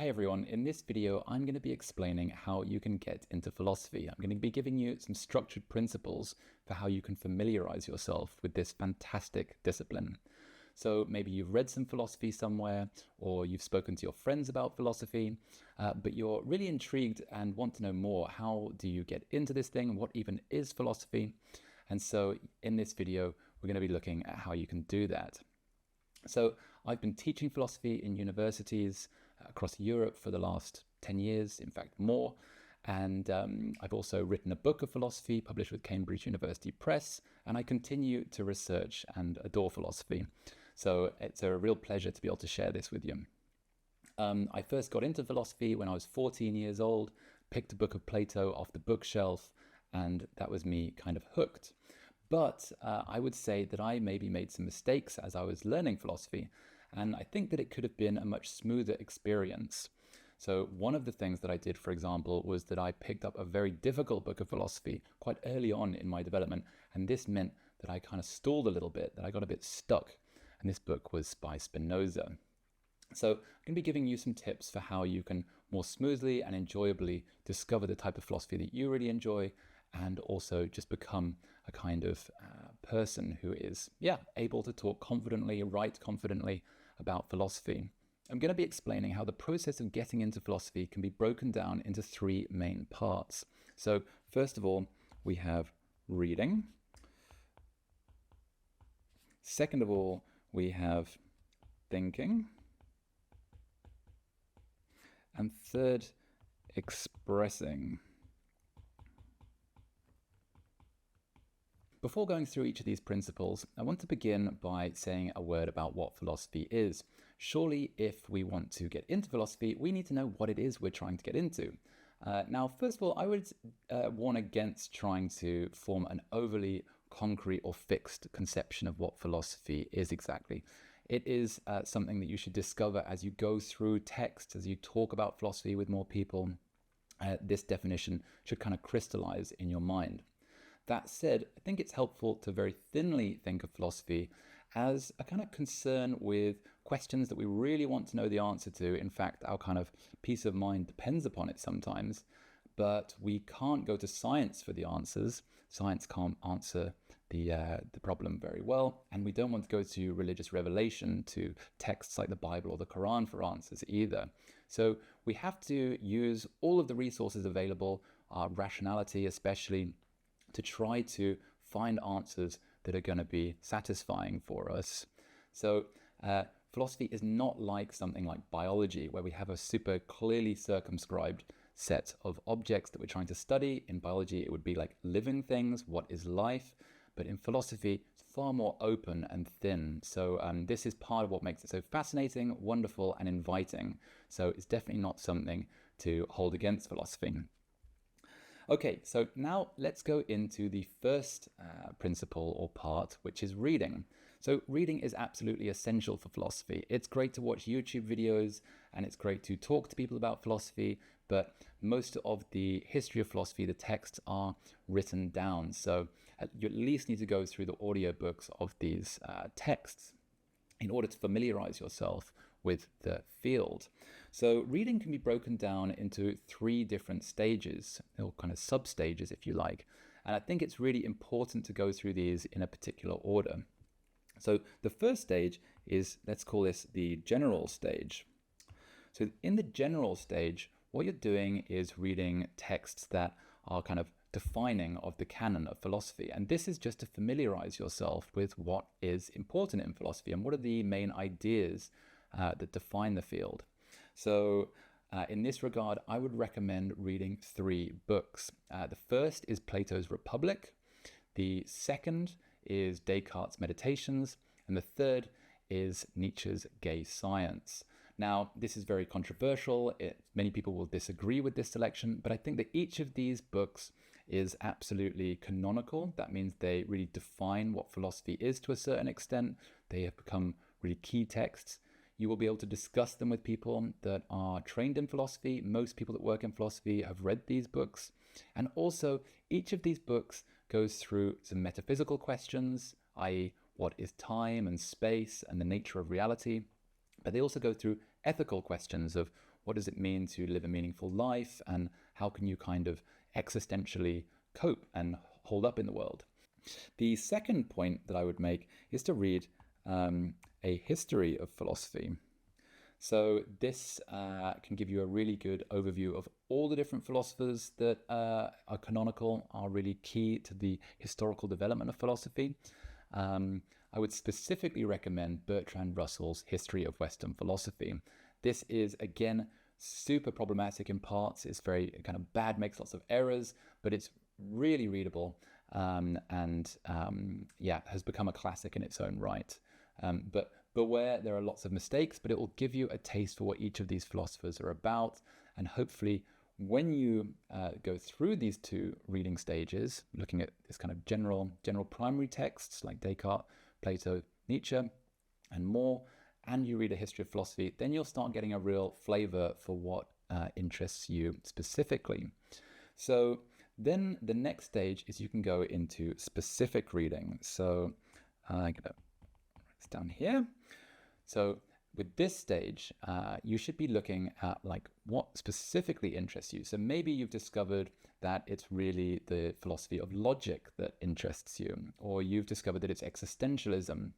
Hi everyone, in this video I'm going to be explaining how you can get into philosophy. I'm going to be giving you some structured principles for how you can familiarize yourself with this fantastic discipline. So maybe you've read some philosophy somewhere, or you've spoken to your friends about philosophy, but you're really intrigued and want to know more. How do you get into this thing? What even is philosophy? And so in this video, we're going to be looking at how you can do that. So I've been teaching philosophy in universities across Europe for the last 10 years, in fact more. And I've also written a book of philosophy published with Cambridge University Press, and I continue to research and adore philosophy. So it's a real pleasure to be able to share this with you. I first got into philosophy when I was 14 years old, picked a book of Plato off the bookshelf, and that was me kind of hooked. But I would say that I maybe made some mistakes as I was learning philosophy, and I think that it could have been a much smoother experience. So one of the things that I did, for example, was that I picked up a very difficult book of philosophy quite early on in my development, and this meant that I kind of stalled a little bit, that I got a bit stuck, and this book was by Spinoza. So I'm going to be giving you some tips for how you can more smoothly and enjoyably discover the type of philosophy that you really enjoy, and also just become a kind of person who is, able to talk confidently, write confidently about philosophy. I'm going to be explaining how the process of getting into philosophy can be broken down into three main parts. So first of all, we have reading. Second of all, we have thinking. And third, expressing. Before going through each of these principles, I want to begin by saying a word about what philosophy is. Surely, if we want to get into philosophy, we need to know what it is we're trying to get into. Now, first of all, I would warn against trying to form an overly concrete or fixed conception of what philosophy is exactly. It is something that you should discover as you go through texts, as you talk about philosophy with more people. This definition should kind of crystallize in your mind. That said, I think it's helpful to very thinly think of philosophy as a kind of concern with questions that we really want to know the answer to. In fact, our kind of peace of mind depends upon it sometimes, but we can't go to science for the answers. Science can't answer the problem very well, and we don't want to go to religious revelation, to texts like the Bible or the Quran for answers either. So we have to use all of the resources available, our rationality especially, to try to find answers that are going to be satisfying for us. So philosophy is not like something like biology, where we have a super clearly circumscribed set of objects that we're trying to study. In biology, it would be like living things, what is life? But in philosophy, it's far more open and thin. So this is part of what makes it so fascinating, wonderful, and inviting. So it's definitely not something to hold against philosophy. Okay, so now let's go into the first principle or part, which is reading. So reading is absolutely essential for philosophy. It's great to watch YouTube videos and it's great to talk to people about philosophy, but most of the history of philosophy, the texts are written down. So you at least need to go through the audiobooks of these texts in order to familiarize yourself with the field. So reading can be broken down into three different stages, or kind of sub-stages if you like. And I think it's really important to go through these in a particular order. So the first stage is, let's call this the general stage. So in the general stage, what you're doing is reading texts that are kind of defining of the canon of philosophy. And this is just to familiarize yourself with what is important in philosophy and what are the main ideas that define the field. So in this regard, I would recommend reading three books. The first is Plato's Republic. The second is Descartes' Meditations. And the third is Nietzsche's Gay Science. Now, this is very controversial. Many people will disagree with this selection, but I think that each of these books is absolutely canonical. That means they really define what philosophy is to a certain extent. They have become really key texts. You will be able to discuss them with people that are trained in philosophy. Most people that work in philosophy have read these books. And also, each of these books goes through some metaphysical questions, i.e., what is time and space and the nature of reality. But they also go through ethical questions of what does it mean to live a meaningful life, and how can you kind of existentially cope and hold up in the world. The second point that I would make is to read a history of philosophy. So this can give you a really good overview of all the different philosophers that are canonical, are really key to the historical development of philosophy. I would specifically recommend Bertrand Russell's History of Western Philosophy. This is, again, super problematic in parts. It's very kind of bad, makes lots of errors, but it's really readable and has become a classic in its own right. But beware, there are lots of mistakes, but it will give you a taste for what each of these philosophers are about. And hopefully, when you go through these two reading stages, looking at this kind of general primary texts like Descartes, Plato, Nietzsche, and more, and you read a history of philosophy, then you'll start getting a real flavor for what interests you specifically. So then the next stage is you can go into specific reading. So I'm going to write this down here. So with this stage, you should be looking at like what specifically interests you. So maybe you've discovered that it's really the philosophy of logic that interests you, or you've discovered that it's existentialism,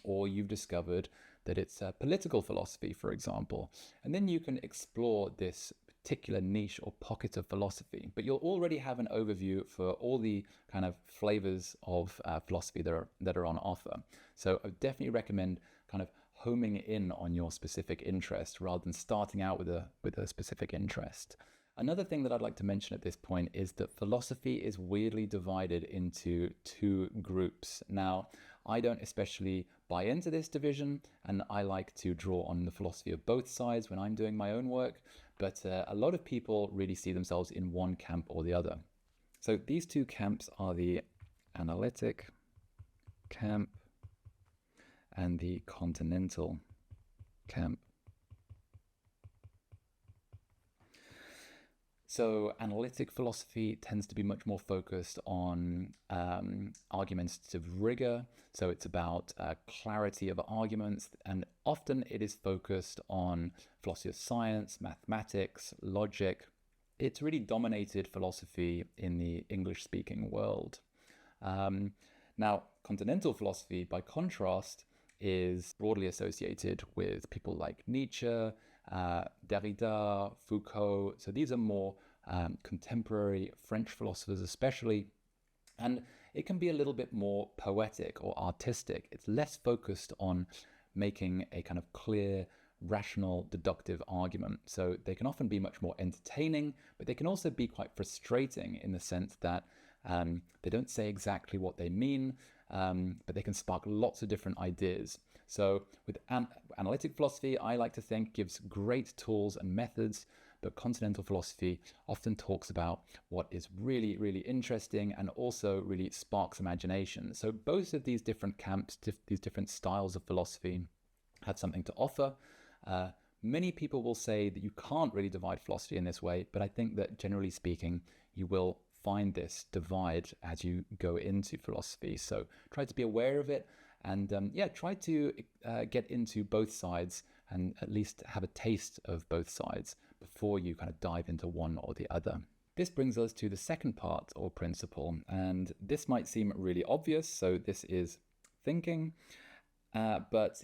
or you've discovered that it's political philosophy, for example. And then you can explore this particular niche or pocket of philosophy, but you'll already have an overview for all the kind of flavors of philosophy that are on offer. So I would definitely recommend kind of homing in on your specific interest rather than starting out with a specific interest. Another thing that I'd like to mention at this point is that philosophy is weirdly divided into two groups. Now, I don't especially buy into this division, and I like to draw on the philosophy of both sides when I'm doing my own work, but a lot of people really see themselves in one camp or the other. So these two camps are the Analytic camp and the Continental camp. So analytic philosophy tends to be much more focused on argumentative rigor. So it's about clarity of arguments, and often it is focused on philosophy of science, mathematics, logic. It's really dominated philosophy in the English-speaking world. Now, continental philosophy, by contrast, is broadly associated with people like Nietzsche, Derrida, Foucault. So these are more contemporary French philosophers especially, and it can be a little bit more poetic or artistic. It's less focused on making a kind of clear, rational, deductive argument. So they can often be much more entertaining, but they can also be quite frustrating in the sense that they don't say exactly what they mean, but they can spark lots of different ideas. So with analytic philosophy, I like to think gives great tools and methods, but continental philosophy often talks about what is really, really interesting and also really sparks imagination. So both of these different camps, these different styles of philosophy have something to offer. Many people will say that you can't really divide philosophy in this way, but I think that generally speaking, you will find this divide as you go into philosophy. So try to be aware of it, and try to get into both sides and at least have a taste of both sides before you kind of dive into one or the other. This brings us to the second part or principle, and this might seem really obvious. So this is thinking, but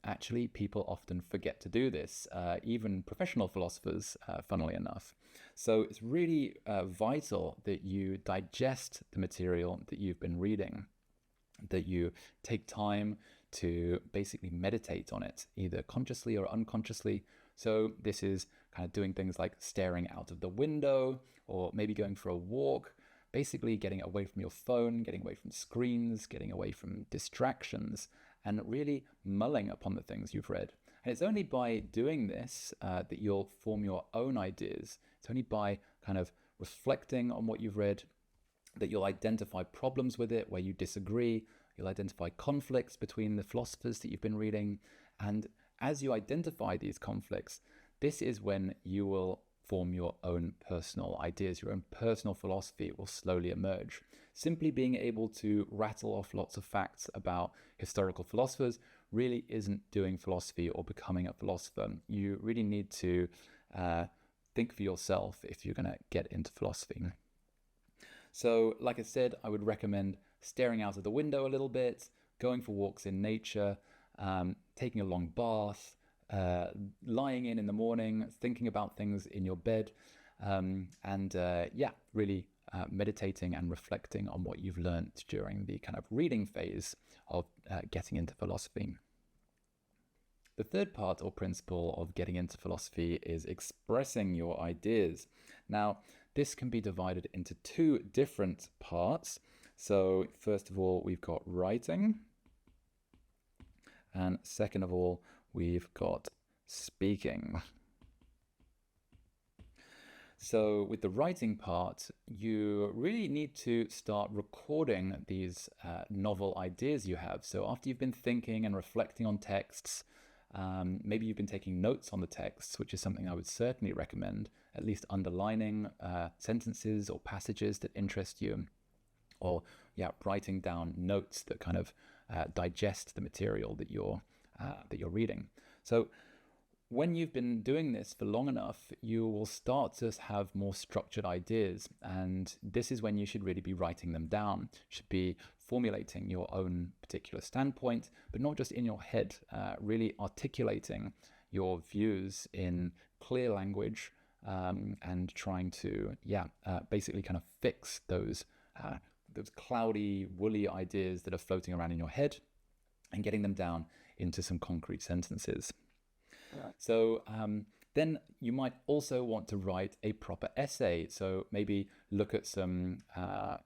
actually people often forget to do this, even professional philosophers, funnily enough. So it's really vital that you digest the material that you've been reading, that you take time to basically meditate on it, either consciously or unconsciously. So this is kind of doing things like staring out of the window or maybe going for a walk, basically getting away from your phone, getting away from screens, getting away from distractions, and really mulling upon the things you've read. And it's only by doing this that you'll form your own ideas. It's only by kind of reflecting on what you've read that you'll identify problems with it where you disagree. You'll identify conflicts between the philosophers that you've been reading. And as you identify these conflicts, this is when you will form your own personal ideas, your own personal philosophy will slowly emerge. Simply being able to rattle off lots of facts about historical philosophers really isn't doing philosophy or becoming a philosopher. You really need to think for yourself if you're going to get into philosophy. So, like I said, I would recommend staring out of the window a little bit, going for walks in nature, taking a long bath, lying in the morning, thinking about things in your bed, really meditating and reflecting on what you've learned during the kind of reading phase of getting into philosophy. The third part or principle of getting into philosophy is expressing your ideas. Now, this can be divided into two different parts. So first of all, we've got writing. And second of all, we've got speaking. So with the writing part, you really need to start recording these novel ideas you have. So after you've been thinking and reflecting on texts, maybe you've been taking notes on the texts, which is something I would certainly recommend, at least underlining sentences or passages that interest you, or writing down notes that kind of digest the material that you're reading. So when you've been doing this for long enough, you will start to have more structured ideas, and this is when you should really be writing them down. You should be formulating your own particular standpoint, but not just in your head, really articulating your views in clear language, and trying to basically kind of fix those cloudy, woolly ideas that are floating around in your head and getting them down into some concrete sentences. So then you might also want to write a proper essay. So maybe look at some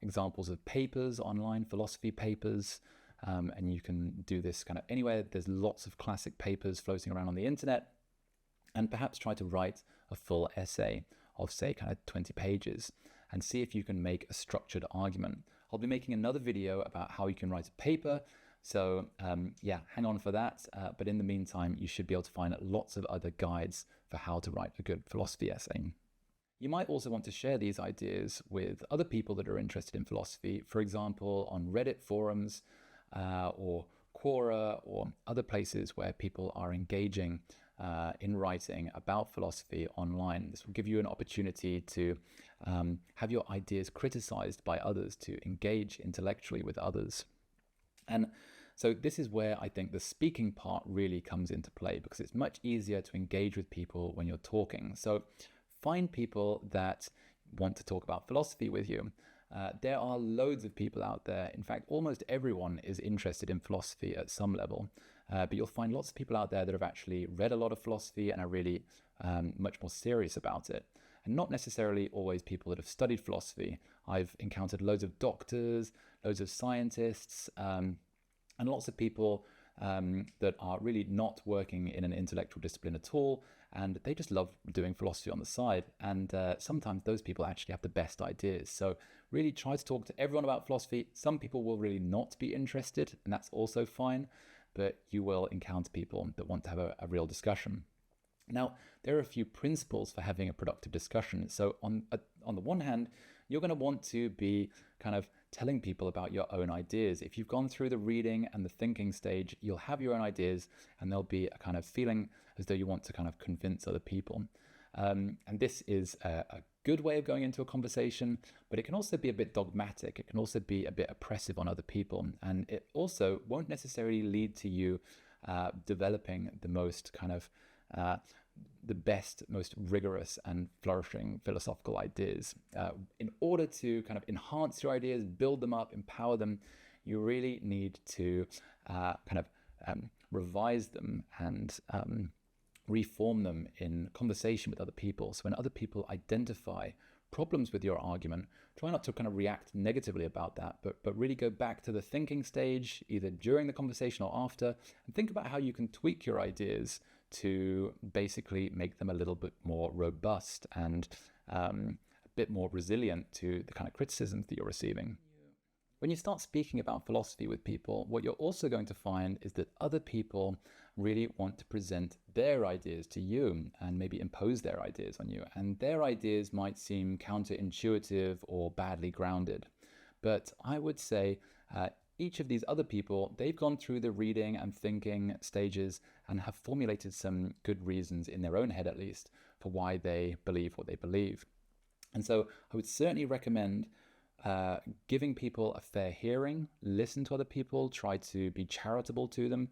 examples of papers online, philosophy papers, and you can do this kind of anywhere. There's lots of classic papers floating around on the internet, and perhaps try to write a full essay of, say, kind of 20 pages and see if you can make a structured argument. I'll be making another video about how you can write a paper. So hang on for that. But in the meantime, you should be able to find lots of other guides for how to write a good philosophy essay. You might also want to share these ideas with other people that are interested in philosophy, for example, on Reddit forums or Quora or other places where people are engaging in writing about philosophy online. This will give you an opportunity to have your ideas criticized by others, to engage intellectually with others. And so this is where I think the speaking part really comes into play, because it's much easier to engage with people when you're talking. So find people that want to talk about philosophy with you. There are loads of people out there. In fact, almost everyone is interested in philosophy at some level. But you'll find lots of people out there that have actually read a lot of philosophy and are really much more serious about it. And not necessarily always people that have studied philosophy. I've encountered loads of doctors, loads of scientists, and lots of people that are really not working in an intellectual discipline at all, and they just love doing philosophy on the side. And sometimes those people actually have the best ideas. So really try to talk to everyone about philosophy. Some people will really not be interested, and that's also fine, but you will encounter people that want to have a real discussion. Now, there are a few principles for having a productive discussion. So on the one hand, you're going to want to be kind of telling people about your own ideas. If you've gone through the reading and the thinking stage, you'll have your own ideas, and there'll be a kind of feeling as though you want to kind of convince other people. And this is a good way of going into a conversation, but it can also be a bit dogmatic. It can also be a bit oppressive on other people. And it also won't necessarily lead to you developing the most kind of the best, most rigorous and flourishing philosophical ideas. In order to kind of enhance your ideas, build them up, empower them, you really need to revise them and reform them in conversation with other people. So when other people identify problems with your argument, try not to kind of react negatively about that, but really go back to the thinking stage, either during the conversation or after, and think about how you can tweak your ideas to basically make them a little bit more robust and a bit more resilient to the kind of criticisms that you're receiving. When you start speaking about philosophy with people, what you're also going to find is that other people really want to present their ideas to you and maybe impose their ideas on you. And their ideas might seem counterintuitive or badly grounded. But I would say each of these other people, they've gone through the reading and thinking stages and have formulated some good reasons in their own head, at least, for why they believe what they believe. And so I would certainly recommend giving people a fair hearing, listen to other people, try to be charitable to them.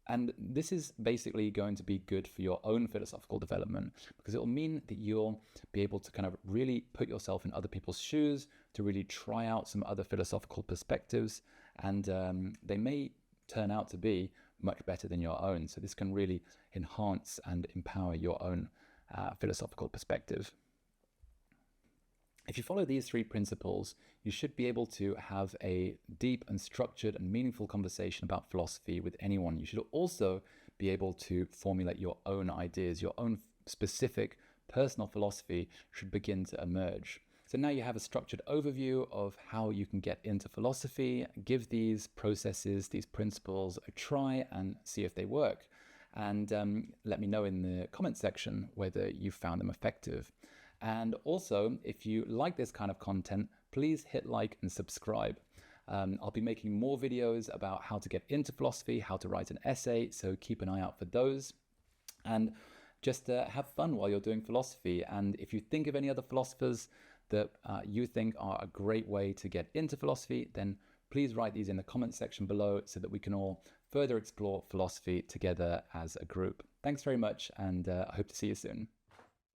And this is basically going to be good for your own philosophical development, because it will mean that you'll be able to kind of really put yourself in other people's shoes, to really try out some other philosophical perspectives, and they may turn out to be much better than your own. So this can really enhance and empower your own philosophical perspective. If you follow these 3 principles, you should be able to have a deep and structured and meaningful conversation about philosophy with anyone. You should also be able to formulate your own ideas. Your own specific personal philosophy should begin to emerge. So now you have a structured overview of how you can get into philosophy. Give these processes, these principles a try and see if they work. And let me know in the comment section whether you found them effective. And also, if you like this kind of content, please hit like and subscribe. I'll be making more videos about how to get into philosophy, how to write an essay, so keep an eye out for those. And just have fun while you're doing philosophy. And if you think of any other philosophers that you think are a great way to get into philosophy, then please write these in the comment section below so that we can all further explore philosophy together as a group. Thanks very much, and I hope to see you soon.